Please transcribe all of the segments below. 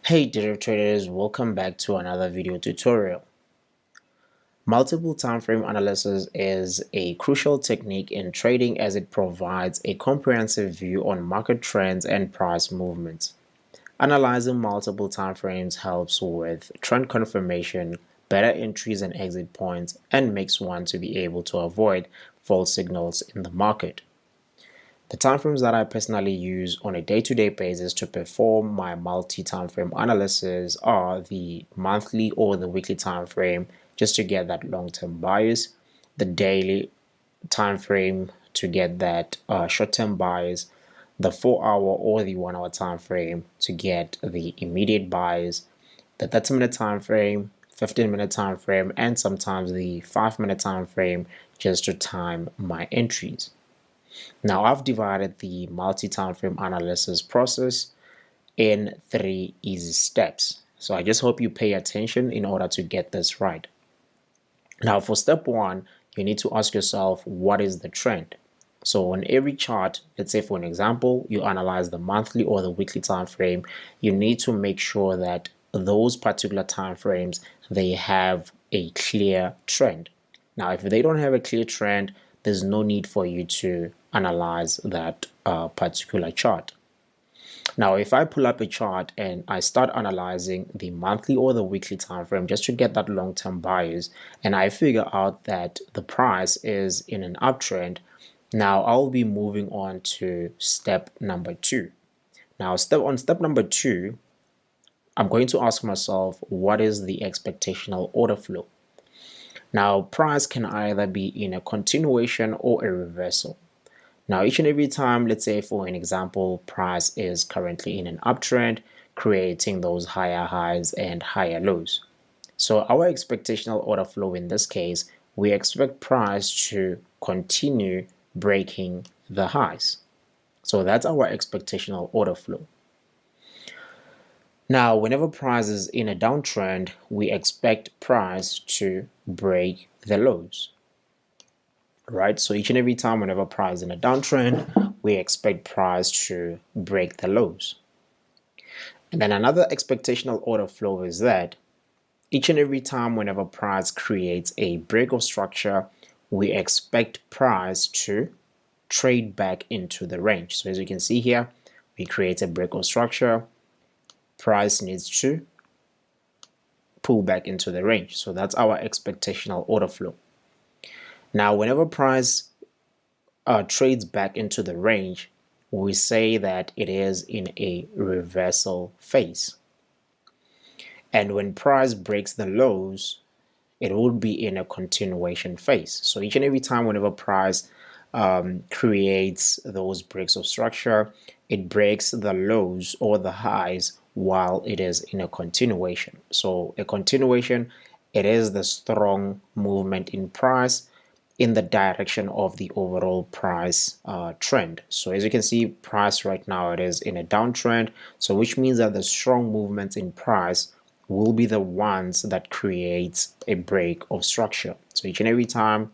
Hey digital traders, welcome back to another video tutorial. Multiple time frame analysis is a crucial technique in trading as it provides a comprehensive view on market trends and price movements. Analyzing multiple time frames helps with trend confirmation, better entries and exit points, and makes one to be able to avoid false signals in the market. The timeframes that I personally use on a day-to-day basis to perform my multi-timeframe analysis are the monthly or the weekly timeframe just to get that long-term bias, the daily timeframe to get that short-term bias, the 4-hour or the 1-hour timeframe to get the immediate bias, the 30-minute timeframe, 15-minute timeframe, and sometimes the 5-minute timeframe just to time my entries. Now I've divided the multi-time frame analysis process in 3 easy steps. So I just hope you pay attention in order to get this right. Now for step 1, you need to ask yourself, what is the trend? So on every chart, let's say for an example, you analyze the monthly or the weekly time frame, you need to make sure that those particular time frames, they have a clear trend. Now if they don't have a clear trend, there's no need for you to analyze that particular chart. Now if I pull up a chart and I start analyzing the monthly or the weekly time frame just to get that long-term bias, and I figure out that the price is in an uptrend, now I'll be moving on to step number 2. Now step number 2, I'm going to ask myself, what is the expectational order flow? Now price can either be in a continuation or a reversal. Now each and every time, let's say for an example, price is currently in an uptrend, creating those higher highs and higher lows. So our expectational order flow in this case, we expect price to continue breaking the highs. So that's our expectational order flow. Now, whenever price is in a downtrend, we expect price to break the lows, right? So each and every time whenever price is in a downtrend, we expect price to break the lows. And then another expectational order flow is that each and every time whenever price creates a break of structure, we expect price to trade back into the range. So as you can see here, we create a break of structure, price needs to pull back into the range. So that's our expectational order flow. Now, whenever price trades back into the range, we say that it is in a reversal phase. And when price breaks the lows, it will be in a continuation phase. So each and every time whenever price creates those breaks of structure, it breaks the lows or the highs while it is in a continuation. So a continuation, it is the strong movement in price in the direction of the overall price trend. So as you can see, price right now, it is in a downtrend, so which means that the strong movements in price will be the ones that creates a break of structure. So each and every time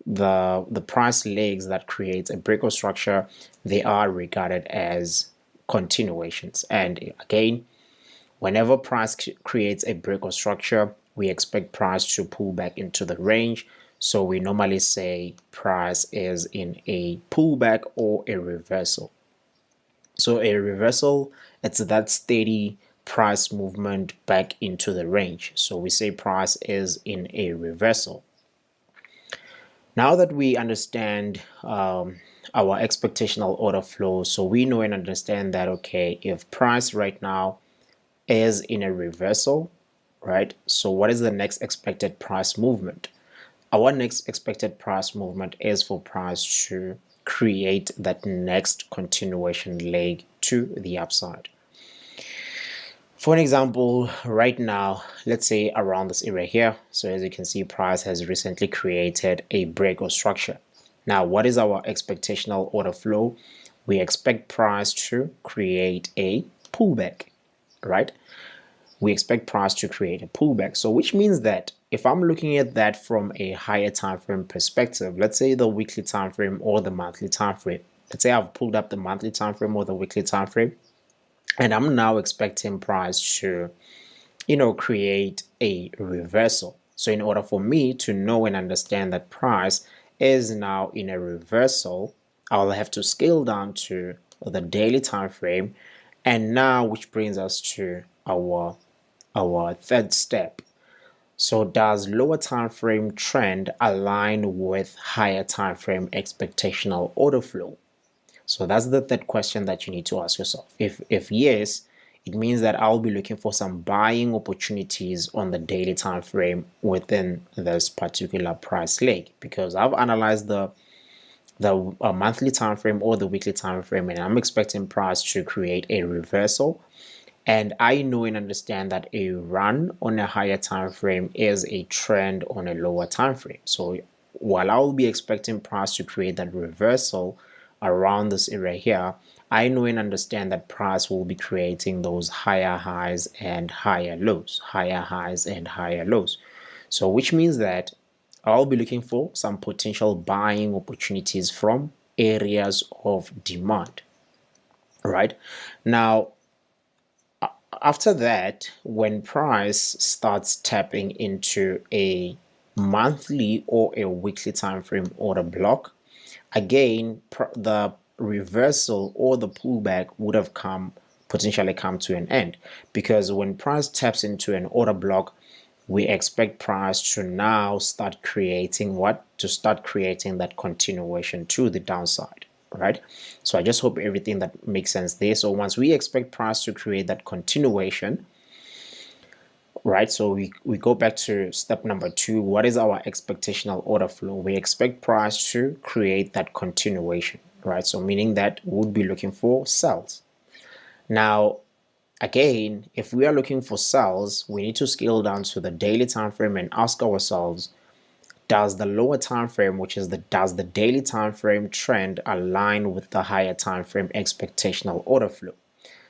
the price legs that creates a break of structure, they are regarded as continuations. And again, whenever price creates a break of structure, we expect price to pull back into the range. So we normally say price is in a pullback or a reversal. So a reversal, it's that steady price movement back into the range. So we say price is in a reversal. Now that we understand our expectational order flow, so we know and understand that, okay, if price right now is in a reversal, right? So what is the next expected price movement? Our next expected price movement is for price to create that next continuation leg to the upside. For an example, right now, let's say around this area here. So as you can see, price has recently created a break of structure. Now, what is our expectational order flow? We expect price to create a pullback, right? We expect price to create a pullback. So which means that if I'm looking at that from a higher time frame perspective, let's say the weekly time frame or the monthly time frame, let's say I've pulled up the monthly time frame or the weekly time frame, and I'm now expecting price to, create a reversal. So in order for me to know and understand that price is now in a reversal, I'll have to scale down to the daily time frame, and now which brings us to our third step. So does lower time frame trend align with higher time frame expectational order flow? So that's the third question that you need to ask yourself. If yes, it means that I'll be looking for some buying opportunities on the daily time frame within this particular price leg, because I've analyzed the monthly time frame or the weekly time frame, and I'm expecting price to create a reversal. And I know and understand that a run on a higher time frame is a trend on a lower time frame. So while I'll be expecting price to create that reversal around this area here, I know and understand that price will be creating those higher highs and higher lows, higher highs and higher lows. So which means that I'll be looking for some potential buying opportunities from areas of demand. Right now, after that, when price starts tapping into a monthly or a weekly time frame order block, again the reversal or the pullback would have potentially come to an end, because when price taps into an order block, we expect price to now start creating that continuation to the downside, right? So I just hope everything that makes sense there. So once we expect price to create that continuation, right, so we go back to step number 2. What is our expectational order flow? We expect price to create that continuation, right? So meaning that we'll be looking for sells. Now again, if we are looking for sells, we need to scale down to the daily time frame and ask ourselves, does the lower time frame, which is does the daily time frame trend align with the higher time frame expectational order flow?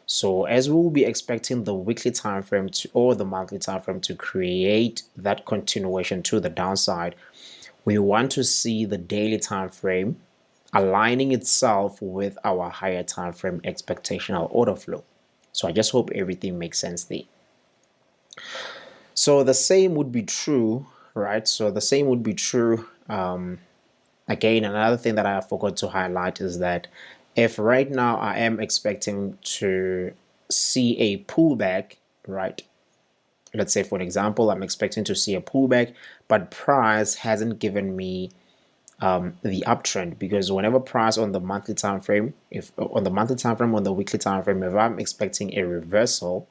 So as we will be expecting the weekly time frame or the monthly time frame to create that continuation to the downside, we want to see the daily time frame aligning itself with our higher time frame expectational order flow. So I just hope everything makes sense there. So the same would be true, right? So the same would be true. Again, another thing that I forgot to highlight is that if right now I am expecting to see a pullback, right? Let's say, for example, I'm expecting to see a pullback, but price hasn't given me the uptrend, because whenever price on the monthly time frame, if on the monthly time frame, on the weekly time frame, if I'm expecting a reversal,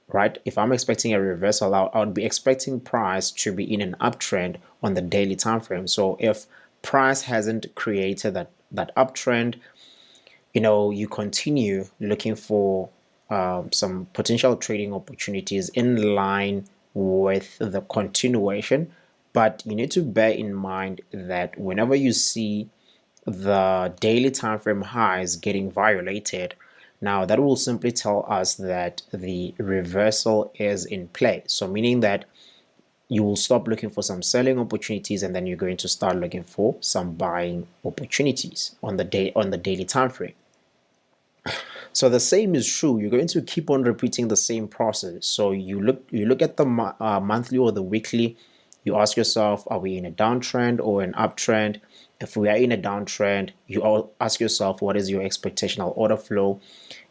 right? If I'm expecting a reversal, I would be expecting price to be in an uptrend on the daily time frame. So if price hasn't created that uptrend, you continue looking for some potential trading opportunities in line with the continuation. But you need to bear in mind that whenever you see the daily time frame highs getting violated, now that will simply tell us that the reversal is in play. So meaning that you will stop looking for some selling opportunities, and then you're going to start looking for some buying opportunities on the daily time frame. So the same is true. You're going to keep on repeating the same process. So you look at the monthly or the weekly. You ask yourself, are we in a downtrend or an uptrend? If we are in a downtrend, you ask yourself, what is your expectational order flow?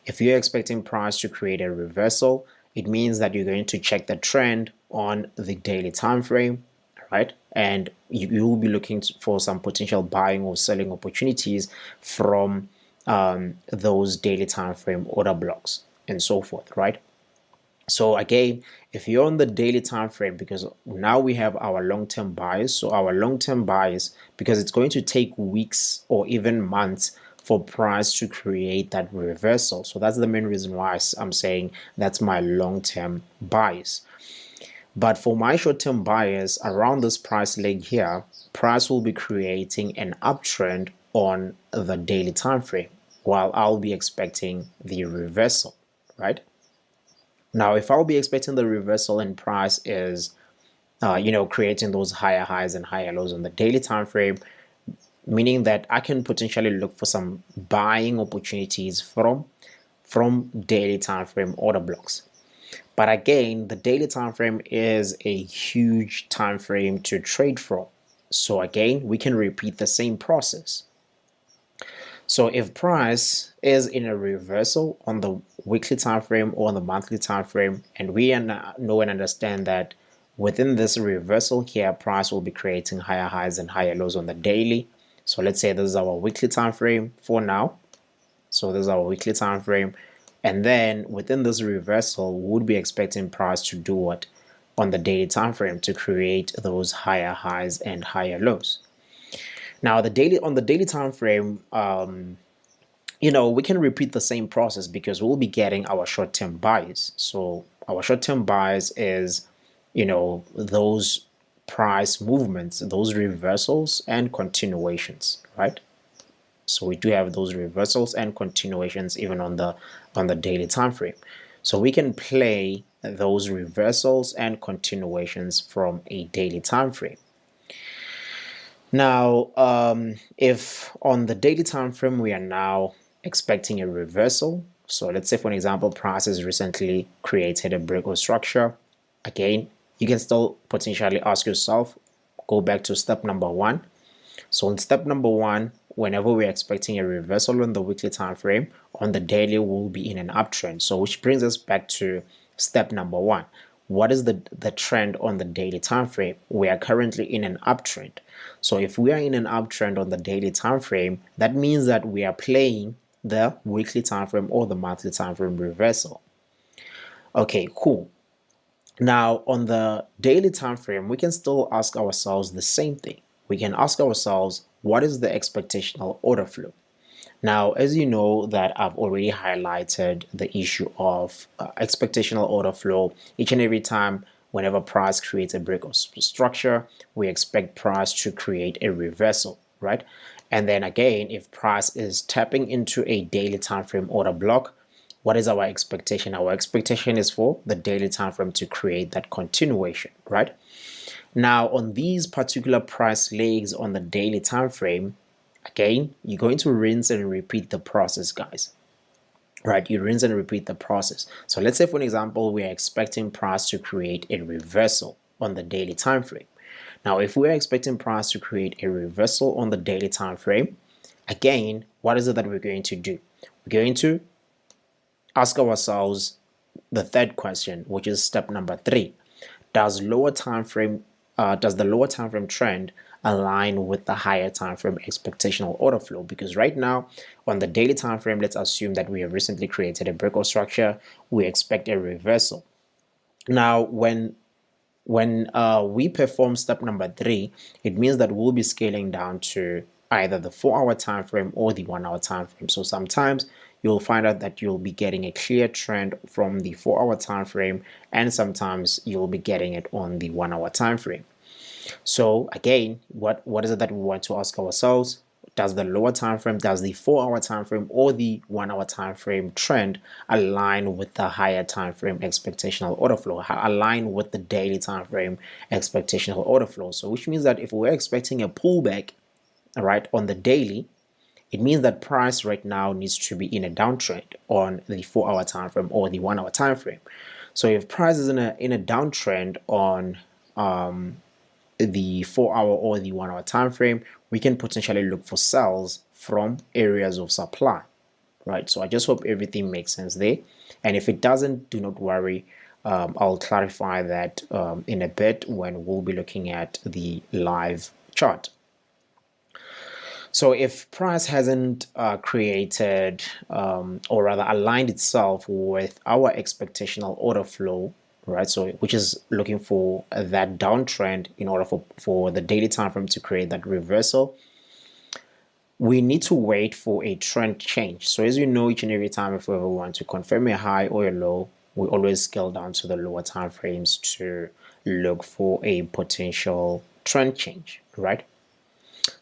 If you're expecting price to create a reversal, it means that you're going to check the trend on the daily time frame, right? And you will be looking for some potential buying or selling opportunities from those daily time frame order blocks and so forth, right? So again, if you're on the daily time frame, because now we have our long-term buys, so our long-term buys, because it's going to take weeks or even months for price to create that reversal. So that's the main reason why I'm saying that's my long-term buys. But for my short-term buyers, around this price leg here, price will be creating an uptrend on the daily time frame, while I'll be expecting the reversal, right? Now, if I'll be expecting the reversal and price is, creating those higher highs and higher lows on the daily time frame, meaning that I can potentially look for some buying opportunities from from daily time frame order blocks. But again, the daily time frame is a huge time frame to trade from. So again, we can repeat the same process. So if price is in a reversal on the weekly time frame or on the monthly time frame, and we know and understand that within this reversal here, price will be creating higher highs and higher lows on the daily. So let's say this is our weekly time frame for now. So this is our weekly time frame. And then within this reversal, we would be expecting price to do what on the daily time frame to create those higher highs and higher lows. Now on the daily time frame, we can repeat the same process because we'll be getting our short-term buys. So our short-term buys is, those price movements, those reversals and continuations, right? So we do have those reversals and continuations even on the daily time frame. So we can play those reversals and continuations from a daily time frame. Now, if on the daily time frame we are now expecting a reversal, so let's say for an example, price has recently created a break or structure. Again, you can still potentially ask yourself, go back to step number one. So in step number one, whenever we're expecting a reversal on the weekly time frame, on the daily we'll be in an uptrend. So which brings us back to step number one. What is the trend on the daily time frame? We are currently in an uptrend. So if we are in an uptrend on the daily time frame, that means that we are playing the weekly time frame or the monthly time frame reversal. Okay, cool. Now on the daily time frame, we can still ask ourselves the same thing. We can ask ourselves, what is the expectational order flow? Now, as you know that I've already highlighted the issue of expectational order flow. Each and every time whenever price creates a break of structure, we expect price to create a reversal, right? And then again, if price is tapping into a daily time frame order block, what is our expectation? Our expectation is for the daily time frame to create that continuation, right? Now, on these particular price legs on the daily time frame, again, you're going to rinse and repeat the process, guys. Right, you rinse and repeat the process. So let's say, for an example, we're expecting price to create a reversal on the daily time frame. Now, if we're expecting price to create a reversal on the daily time frame, again, what is it that we're going to do? We're going to ask ourselves the third question, which is step number 3. Does the lower time frame trend align with the higher time frame expectational order flow? Because right now on the daily time frame, let's assume that we have recently created a breakout structure. We expect a reversal. Now when we perform step number 3, it means that we'll be scaling down to either the 4-hour time frame or the 1-hour time frame. So sometimes you'll find out that you'll be getting a clear trend from the 4-hour time frame, and sometimes you'll be getting it on the 1-hour time frame. So again, what is it that we want to ask ourselves? Does the lower time frame, does the 4-hour time frame or the 1-hour time frame trend align with the higher time frame expectational order flow, align with the daily time frame expectational order flow? So which means that if we're expecting a pullback, right, on the daily, it means that price right now needs to be in a downtrend on the 4-hour time frame or the 1-hour time frame. So if price is in a downtrend on the 4-hour or the 1-hour time frame, we can potentially look for sells from areas of supply, right? So I just hope everything makes sense there, and if it doesn't, do not worry. I'll clarify that in a bit when we'll be looking at the live chart. So if price hasn't created or rather aligned itself with our expectational order flow, right, so which is looking for that downtrend in order for the daily time frame to create that reversal, we need to wait for a trend change. So as you know, each and every time if we ever want to confirm a high or a low, we always scale down to the lower time frames to look for a potential trend change, right?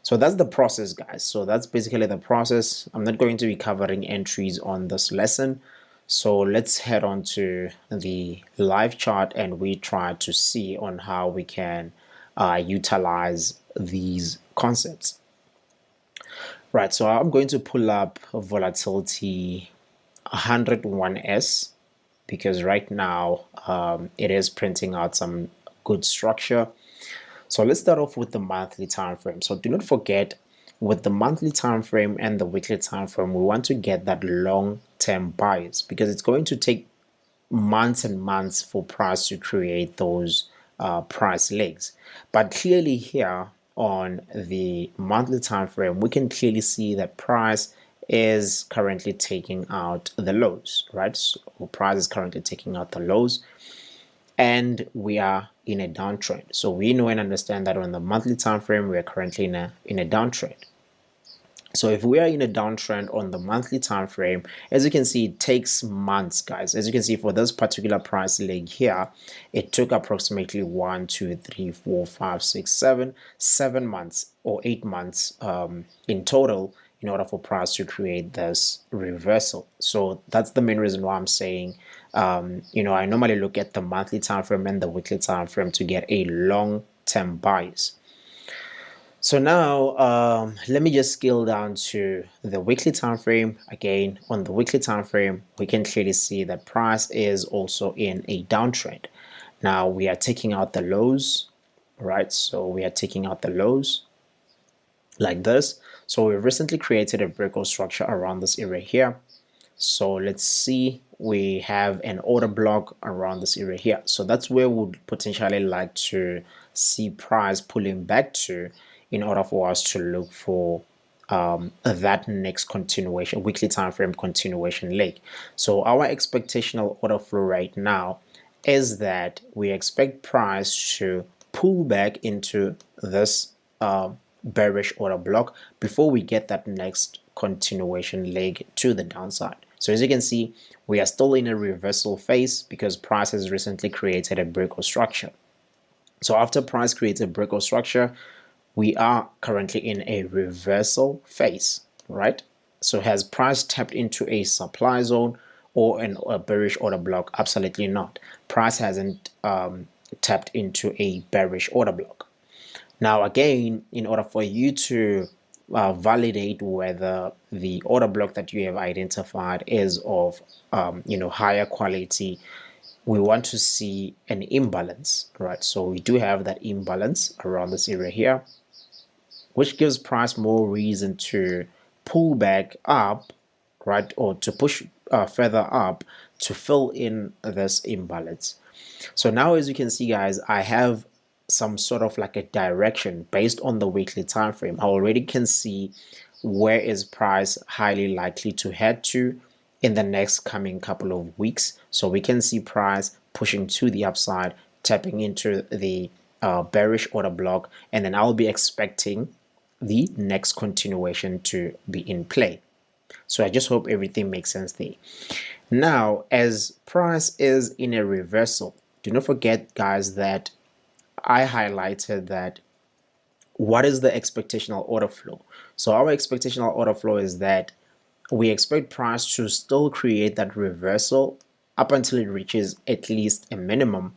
So that's the process, guys. So that's basically the process. I'm not going to be covering entries on this lesson. So let's head on to the live chart and we try to see on how we can utilize these concepts. Right, so I'm going to pull up volatility 101S, because right now it is printing out some good structure. So let's start off with the monthly time frame. So do not forget, with the monthly time frame and the weekly time frame, we want to get that long-term bias, because it's going to take months and months for price to create those price legs. But clearly here on the monthly time frame, we can clearly see that price is currently taking out the lows, right? So price is currently taking out the lows, and we are in a downtrend. So we know and understand that on the monthly time frame, we are currently in a downtrend. So if we are in a downtrend on the monthly time frame, as you can see, it takes months, guys. As you can see, for this particular price leg here, it took approximately 1, 2, 3, 4, 5, 6, 7 months or 8 months in total in order for price to create this reversal. So that's the main reason why I'm saying, I normally look at the monthly time frame and the weekly time frame to get a long-term bias. So now let me just scale down to the weekly time frame. Again, on the weekly time frame, we can clearly see that price is also in a downtrend. Now we are taking out the lows, right? So we are taking out the lows like this. So we recently created a breakout structure around this area here. So let's see, we have an order block around this area here. So that's where we would potentially like to see price pulling back to in order for us to look for that next continuation, weekly time frame continuation leg. So our expectational order flow right now is that we expect price to pull back into this bearish order block before we get that next continuation leg to the downside. So as you can see, we are still in a reversal phase because price has recently created a breakout structure. So after price creates a breakout structure, we are currently in a reversal phase, right? So has price tapped into a supply zone or a bearish order block? Absolutely not. Price hasn't tapped into a bearish order block. Now again, in order for you to validate whether the order block that you have identified is of higher quality, we want to see an imbalance, right? So we do have that imbalance around this area here, which gives price more reason to pull back up, right, or to push further up to fill in this imbalance. So now, as you can see, guys, I have some sort of like a direction based on the weekly time frame. I already can see where is price highly likely to head to in the next coming couple of weeks. So we can see price pushing to the upside, tapping into the bearish order block, and then I'll be expecting the next continuation to be in play. So I just hope everything makes sense there. Now, as price is in a reversal, do not forget, guys, that I highlighted that what is the expectational order flow. So our expectational order flow is that we expect price to still create that reversal up until it reaches at least a minimum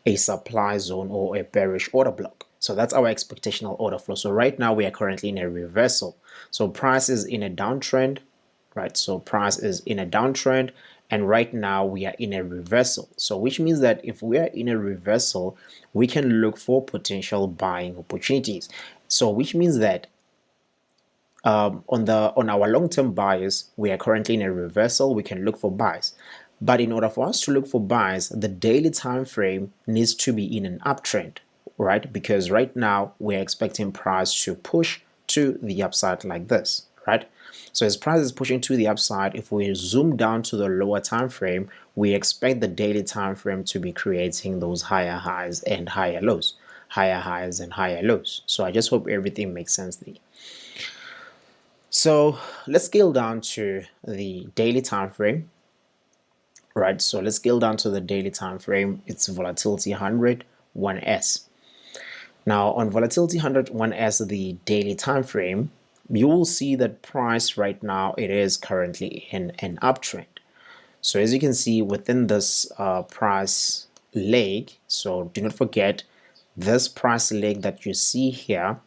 a supply zone or a bearish order block. So that's our expectational order flow. So right now we are currently in a reversal. So price is in a downtrend, right? So price is in a downtrend, and right now we are in a reversal. So which means that if we are in a reversal, we can look for potential buying opportunities. So which means that on our long-term buys, we are currently in a reversal. We can look for buys, but in order for us to look for buys, the daily time frame needs to be in an uptrend, right? Because right now we're expecting price to push to the upside like this, right? So as price is pushing to the upside, if we zoom down to the lower time frame, we expect the daily time frame to be creating those higher highs and higher lows, higher highs and higher lows. So I just hope everything makes sense there. So let's scale down to the daily time frame, right? So let's scale down to the daily time frame. It's volatility 100 1S. Now on volatility 100 1S, the daily time frame, you will see that price right now, it is currently in an uptrend. So as you can see within this price leg, so do not forget this price leg that you see here,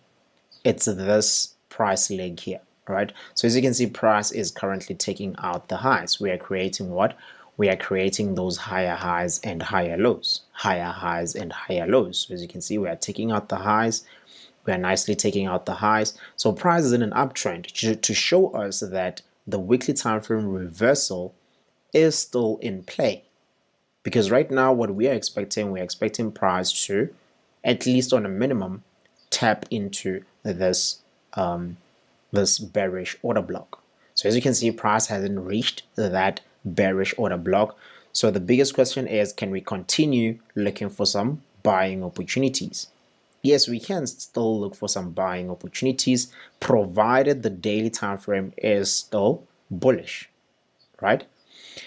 it's this price leg here, right? So as you can see, price is currently taking out the highs. We are creating what? We are creating those higher highs and higher lows, higher highs and higher lows. So as you can see, we are taking out the highs. We are nicely taking out the highs. So price is in an uptrend to show us that the weekly time frame reversal is still in play. Because right now, what we're expecting price to, at least on a minimum, tap into this bearish order block. So as you can see, price hasn't reached that bearish order block. So the biggest question is, can we continue looking for some buying opportunities? Yes, we can still look for some buying opportunities, provided the daily time frame is still bullish, right?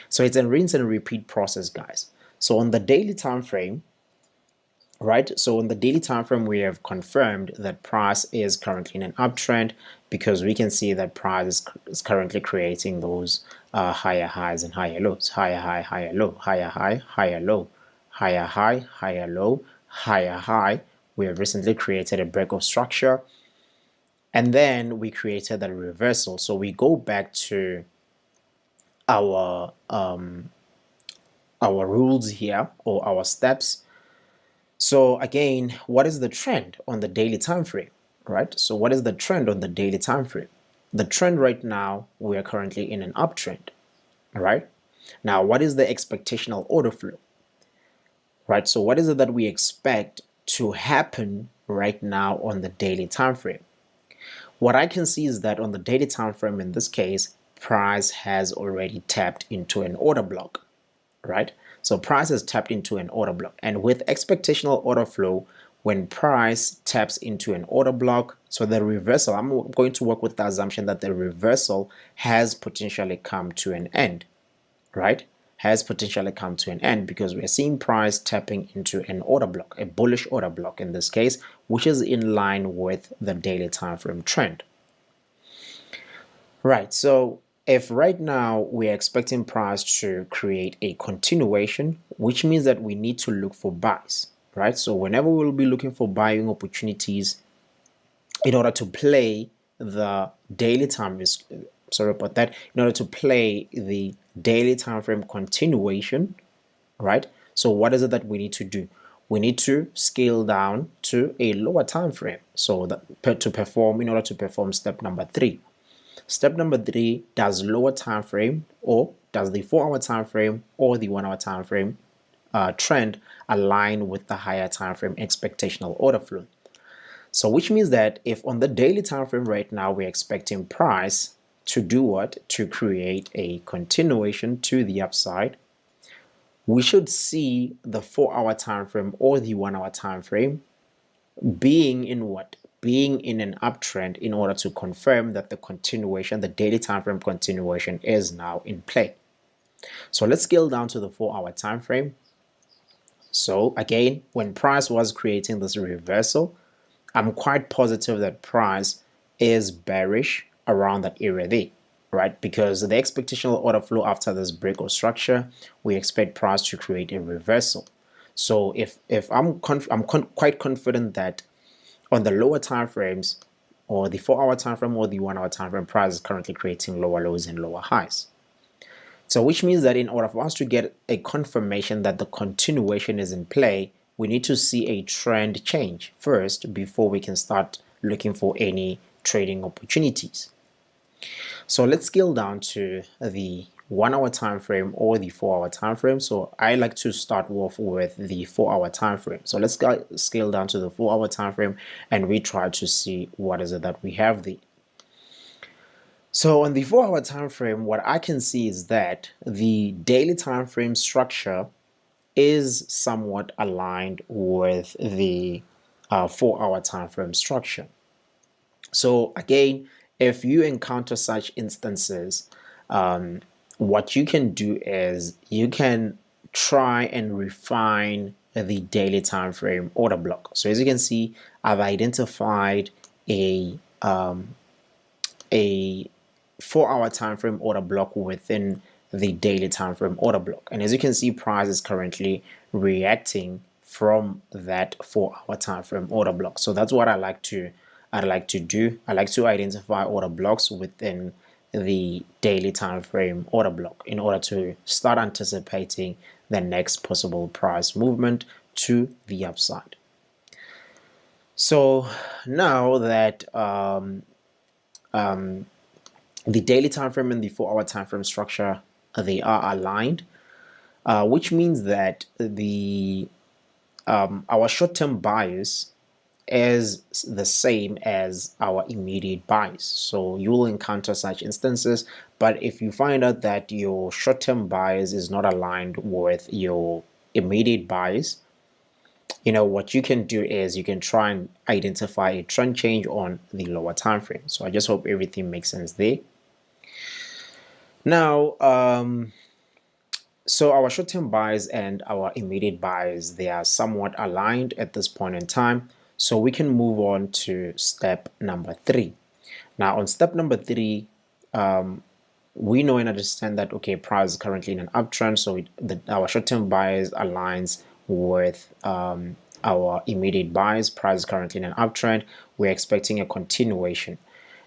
So it's a rinse and repeat process, guys. So on the daily time frame, right? So on the daily time frame, we have confirmed that price is currently in an uptrend because we can see that price is currently creating those higher highs and higher lows, higher high, higher low, higher high, higher low, higher high, higher low, higher high. We have recently created a break of structure, and then we created a reversal. So we go back to our rules here, or our steps. So again, what is the trend on the daily time frame, right? So what is the trend on the daily time frame? The trend right now, we are currently in an uptrend, right? Now, what is the expectational order flow, right? So what is it that we expect to happen right now on the daily time frame? What I can see is that on the daily time frame, in this case, price has already tapped into an order block, right? So price has tapped into an order block, and with expectational order flow, when price taps into an order block, so the reversal, I'm going to work with the assumption that the reversal has potentially come to an end, right? Has potentially come to an end because we're seeing price tapping into an order block, a bullish order block in this case, which is in line with the daily time frame trend. Right, so if right now we're expecting price to create a continuation, which means that we need to look for buys, right? So whenever we'll be looking for buying opportunities in order to play the daily time risk, sorry about that, in order to play the daily time frame continuation, right? So what is it that we need to do? We need to scale down to a lower time frame. So that to perform, in order to perform step number 3. Step number 3, does lower time frame, or does the 4-hour time frame or the 1-hour time frame trend align with the higher time frame expectational order flow? So which means that if on the daily time frame right now we're expecting price to do what? To create a continuation to the upside, we should see the 4-hour time frame or the 1-hour time frame being in what? Being in an uptrend in order to confirm that the continuation, the daily time frame continuation, is now in play. So let's scale down to the 4-hour time frame. So again, when price was creating this reversal, I'm quite positive that price is bearish around that area there, right? Because the expectational order flow after this break of structure, we expect price to create a reversal. So if I'm quite confident that on the lower time frames, or the 4-hour time frame or the 1-hour time frame, price is currently creating lower lows and lower highs. So which means that in order for us to get a confirmation that the continuation is in play, we need to see a trend change first before we can start looking for any trading opportunities. So let's scale down to the 1-hour time frame or the 4-hour time frame. So I like to start off with the 4-hour time frame. So let's scale down to the 4-hour time frame and we try to see what is it that we have there. So on the 4-hour time frame, what I can see is that the daily time frame structure is somewhat aligned with the 4-hour time frame structure. So again, if you encounter such instances, what you can do is you can try and refine the daily time frame order block. So as you can see, I've identified a 4-hour time frame order block within the daily time frame order block, and as you can see, price is currently reacting from that 4-hour time frame order block. So that's what I like to I like to identify order blocks within the daily time frame order block in order to start anticipating the next possible price movement to the upside. So now that the daily time frame and the 4-hour time frame structure, they are aligned, which means that the our short-term bias is the same as our immediate bias. So you will encounter such instances, but if you find out that your short-term bias is not aligned with your immediate bias, what you can do is you can try and identify a trend change on the lower time frame. So I just hope everything makes sense there. Now, so our short-term bias and our immediate bias, they are somewhat aligned at this point in time. So we can move on to step number 3. Now on step number 3, we know and understand that, okay, price is currently in an uptrend. So our short-term bias aligns with our immediate bias. Price is currently in an uptrend. We're expecting a continuation.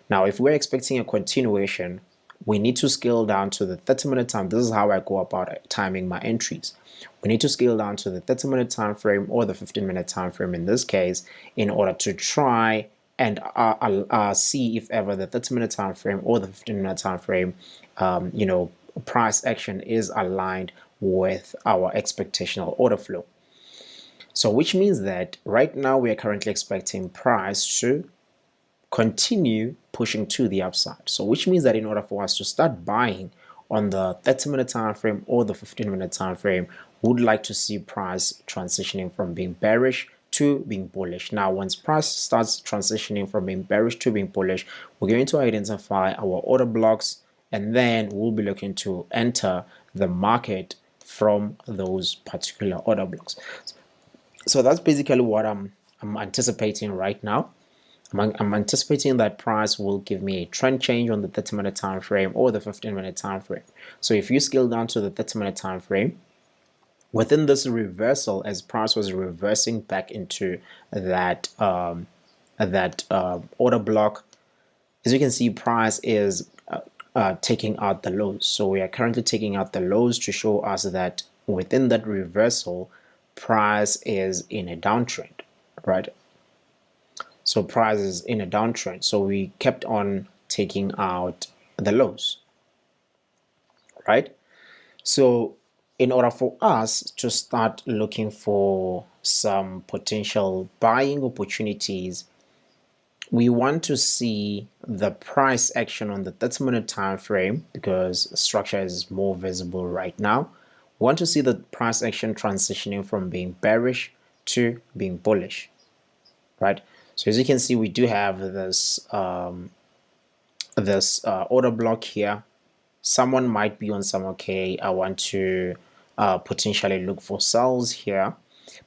Now, if we're expecting a continuation, we need to scale down to the 30-minute time. This is how I go about timing my entries. We need to scale down to the 30-minute time frame or the 15-minute time frame in this case in order to try and see if ever the 30-minute time frame or the 15-minute time frame, price action is aligned with our expectational order flow. So which means that right now we are currently expecting price to continue pushing to the upside. So which means that in order for us to start buying on the 30-minute time frame or the 15-minute time frame, we would like to see price transitioning from being bearish to being bullish. Now, once price starts transitioning from being bearish to being bullish, we're going to identify our order blocks, and then we'll be looking to enter the market from those particular order blocks. So that's basically what I'm anticipating right now. I'm anticipating that price will give me a trend change on the 30-minute time frame or the 15-minute time frame. So if you scale down to the 30-minute time frame, within this reversal, as price was reversing back into that order block, as you can see, price is taking out the lows. So we are currently taking out the lows to show us that within that reversal, price is in a downtrend, right? So price is in a downtrend. So we kept on taking out the lows, right? So in order for us to start looking for some potential buying opportunities, we want to see the price action on the 30-minute time frame because structure is more visible right now. We want to see the price action transitioning from being bearish to being bullish, right? So as you can see, we do have this order block here. Someone might be on some, okay, I want to potentially look for sells here,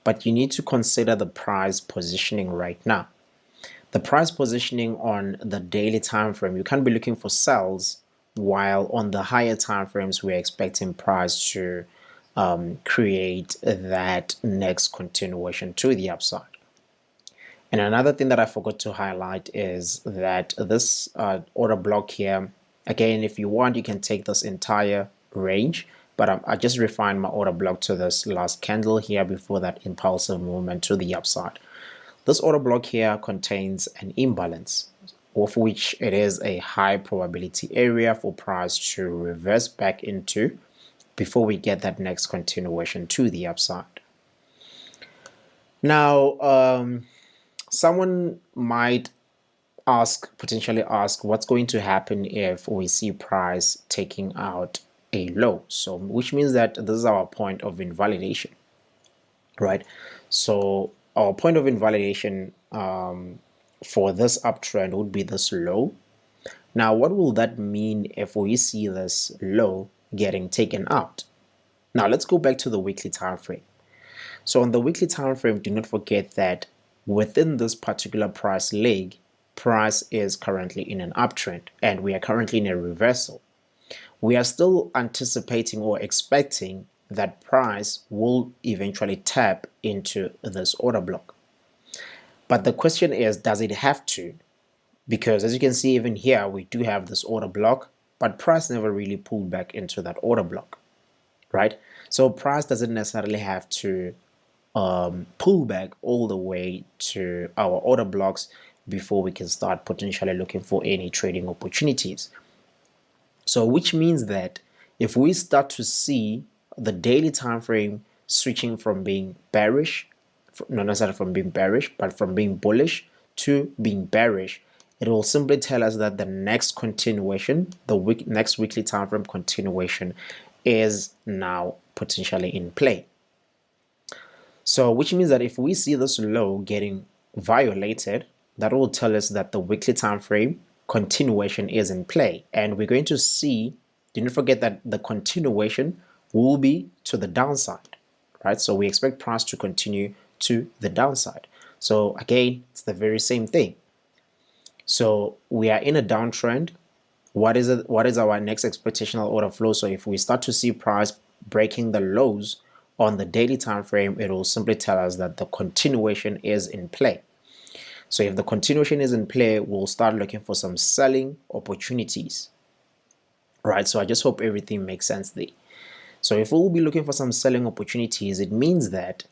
but you need to consider the price positioning right now. The price positioning on the daily time frame, you can't be looking for sells, while on the higher time frames we're expecting price to create that next continuation to the upside. And another thing that I forgot to highlight is that this order block here, again, if you want, you can take this entire range, but I just refined my order block to this last candle here before that impulsive movement to the upside. This order block here contains an imbalance, of which it is a high probability area for price to reverse back into before we get that next continuation to the upside. Now, someone might potentially ask, what's going to happen if we see price taking out a low? So which means that this is our point of invalidation, right? So our point of invalidation for this uptrend would be this low. Now, what will that mean if we see this low getting taken out? Now, let's go back to the weekly time frame. So on the weekly time frame, do not forget that within this particular price leg, price is currently in an uptrend and we are currently in a reversal. We are still anticipating or expecting that price will eventually tap into this order block. But the question is, does it have to? because as you can see even here we do have this order block, but price never really pulled back into that order block, right? So price doesn't necessarily have to pull back all the way to our order blocks before we can start potentially looking for any trading opportunities. So which means that if we start to see the daily time frame switching from being bearish, not necessarily from being bearish, but from being bullish to being bearish, it will simply tell us that the next continuation, the next weekly time frame continuation, is now potentially in play. So which means that if we see this low getting violated, that will tell us that the weekly time frame continuation is in play, and we're going to see, do not forget that the continuation will be to the downside, right? So we expect price to continue to the downside. So again, it's the very same thing. So we are in a downtrend. What is it? What is our next expectational order flow? So if we start to see price breaking the lows on the daily time frame, it will simply tell us that the continuation is in play. So if the continuation is in play, we'll start looking for some selling opportunities, right? So I just hope everything makes sense there. So if we'll be looking for some selling opportunities, it means that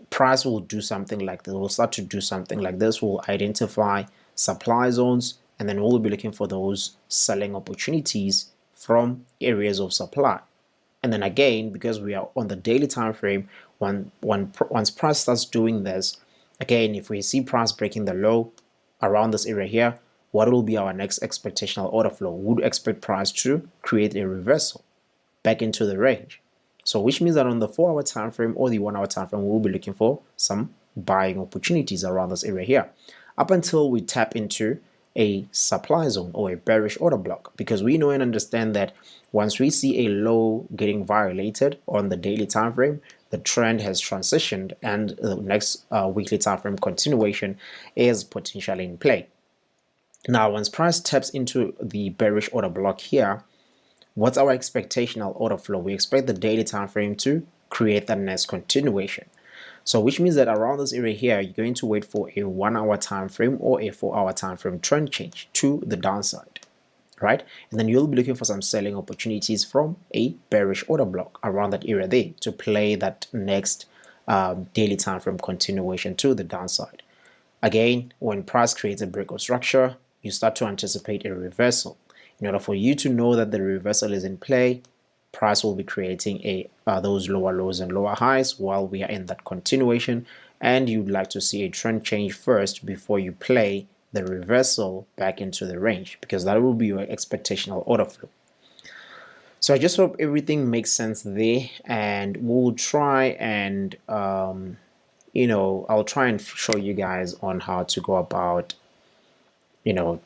price will do something like this. We'll start to do something like this. We'll identify supply zones, and then we'll be looking for those selling opportunities from areas of supply. And then again, because we are on the daily time frame, once price starts doing this, again, if we see price breaking the low around this area here, what will be our next expectational order flow? We would expect price to create a reversal back into the range. So which means that on the 4-hour time frame or the 1-hour time frame, we'll be looking for some buying opportunities around this area here, up until we tap into a supply zone or a bearish order block, because we know and understand that once we see a low getting violated on the daily time frame, the trend has transitioned and the next weekly time frame continuation is potentially in play. Now, once price taps into the bearish order block here, what's our expectational order flow? We expect the daily time frame to create the next continuation. So which means that around this area here, you're going to wait for a 1-hour time frame or a 4-hour time frame trend change to the downside, right? And then you'll be looking for some selling opportunities from a bearish order block around that area there to play that next daily time frame continuation to the downside. Again, when price creates a break of structure, you start to anticipate a reversal. In order for you to know that the reversal is in play, price will be creating those lower lows and lower highs while we are in that continuation, and you'd like to see a trend change first before you play the reversal back into the range, because that will be your expectational order flow. So I just hope everything makes sense there, and we'll try and I'll try and show you guys on how to go about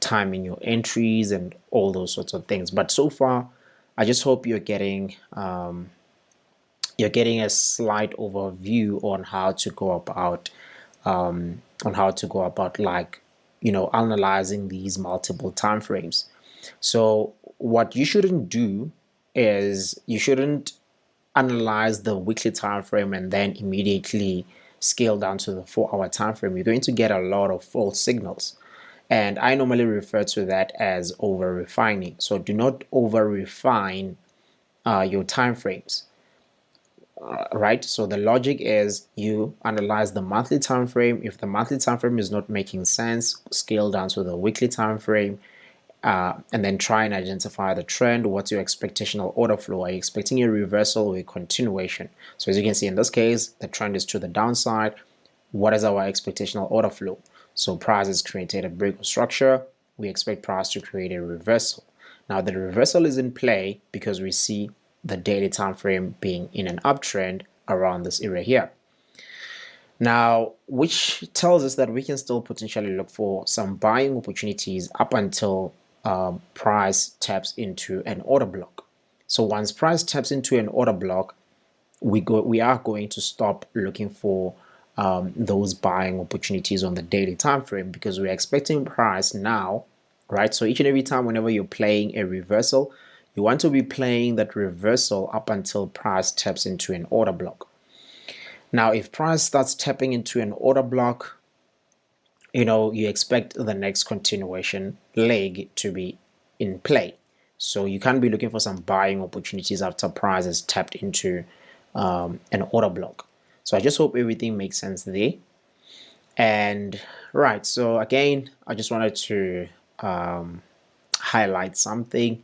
timing your entries and all those sorts of things. But so far, I just hope you're getting a slight overview on how to go about analyzing these multiple time frames. So what you shouldn't do is you shouldn't analyze the weekly time frame and then immediately scale down to the 4-hour time frame. You're going to get a lot of false signals. And I normally refer to that as over refining. So do not over refine your time frames, right? So the logic is you analyze the monthly time frame. If the monthly time frame is not making sense, scale down to the weekly time frame, and then try and identify the trend. What's your expectational order flow? Are you expecting a reversal or a continuation? So as you can see in this case, the trend is to the downside. What is our expectational order flow? So price has created a break of structure. We expect price to create a reversal. Now the reversal is in play because we see the daily time frame being in an uptrend around this area here. Now, which tells us that we can still potentially look for some buying opportunities up until price taps into an order block. So once price taps into an order block, we are going to stop looking for those buying opportunities on the daily time frame, because we're expecting price now, right? So each and every time whenever you're playing a reversal, you want to be playing that reversal up until price taps into an order block. Now if price starts tapping into an order block, you expect the next continuation leg to be in play. So you can't be looking for some buying opportunities after price is tapped into an order block. So I just hope everything makes sense there. And right, so again, I just wanted to highlight something.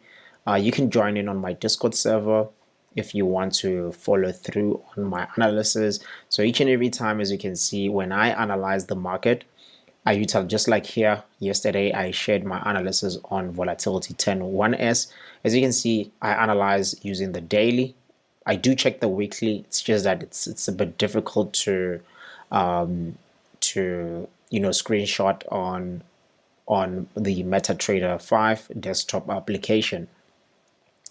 You can join in on my Discord server if you want to follow through on my analysis. So each and every time, as you can see, when I analyze the market, I utilize, just like here yesterday, I shared my analysis on volatility 10-1S. As you can see, I analyze using the daily. I do check the weekly. It's just that it's a bit difficult to screenshot on the MetaTrader 5 desktop application.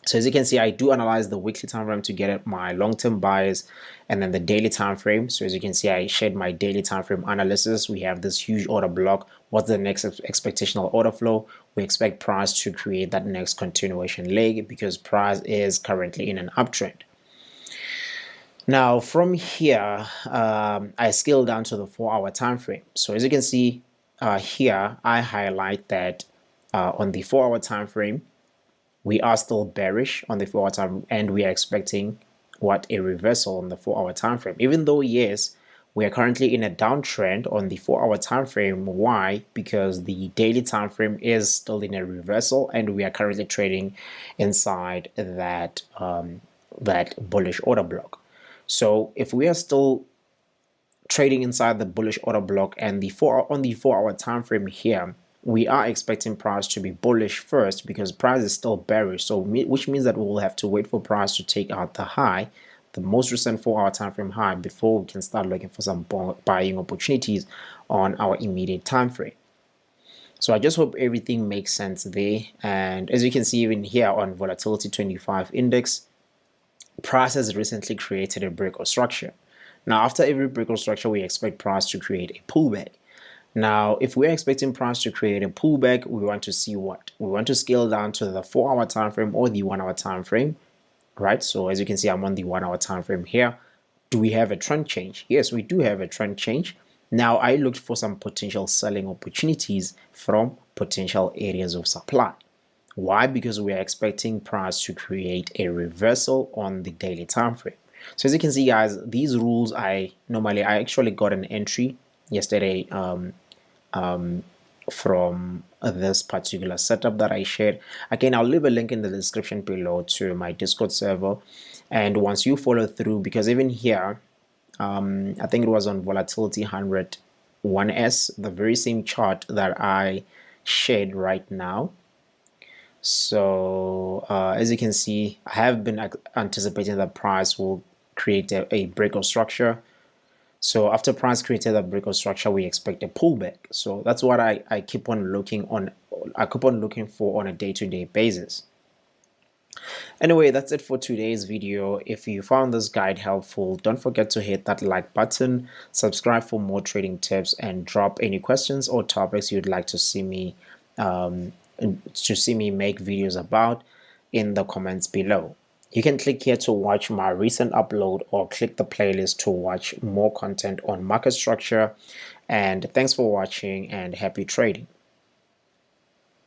So as you can see, I do analyze the weekly time frame to get at my long-term bias and then the daily time frame. So as you can see, I shared my daily time frame analysis. We have this huge order block. What's the next expectational order flow? We expect price to create that next continuation leg because price is currently in an uptrend. Now from here, I scale down to the 4-hour time frame. So as you can see here, I highlight that on the 4-hour time frame, we are still bearish on the 4-hour time, and we are expecting a reversal on the 4-hour time frame. Even though yes, we are currently in a downtrend on the 4-hour time frame. Why? Because the daily time frame is still in a reversal, and we are currently trading inside that that bullish order block. So if we are still trading inside the bullish order block and on the 4-hour time frame here, we are expecting price to be bullish first because price is still bearish. So which means that we will have to wait for price to take out the high, the most recent 4-hour time frame high, before we can start looking for some buying opportunities on our immediate time frame. So I just hope everything makes sense there. And as you can see, even here on volatility 25 index, price has recently created a breakout structure. Now after every breakout structure, we expect price to create a pullback. Now, if we're expecting price to create a pullback, we want to see what? We want to scale down to the 4-hour time frame or the 1-hour time frame, right? So as you can see, I'm on the 1-hour time frame here. Do we have a trend change? Yes, we do have a trend change. Now, I looked for some potential selling opportunities from potential areas of supply. Why? Because we are expecting price to create a reversal on the daily time frame. So as you can see, guys, these rules I actually got an entry yesterday from this particular setup that I shared. Again, I'll leave a link in the description below to my Discord server, and once you follow through, because even here I think it was on volatility 100-1S, the very same chart that I shared right now. So as you can see, I have been anticipating that price will create a breakout structure. So after price created a breakout structure, we expect a pullback. So that's what I keep on looking for on a day-to-day basis. Anyway, that's it for today's video. If you found this guide helpful, don't forget to hit that like button, subscribe for more trading tips, and drop any questions or topics you'd like to see me make videos about in the comments below. You can click here to watch my recent upload or click the playlist to watch more content on market structure. And thanks for watching and happy trading.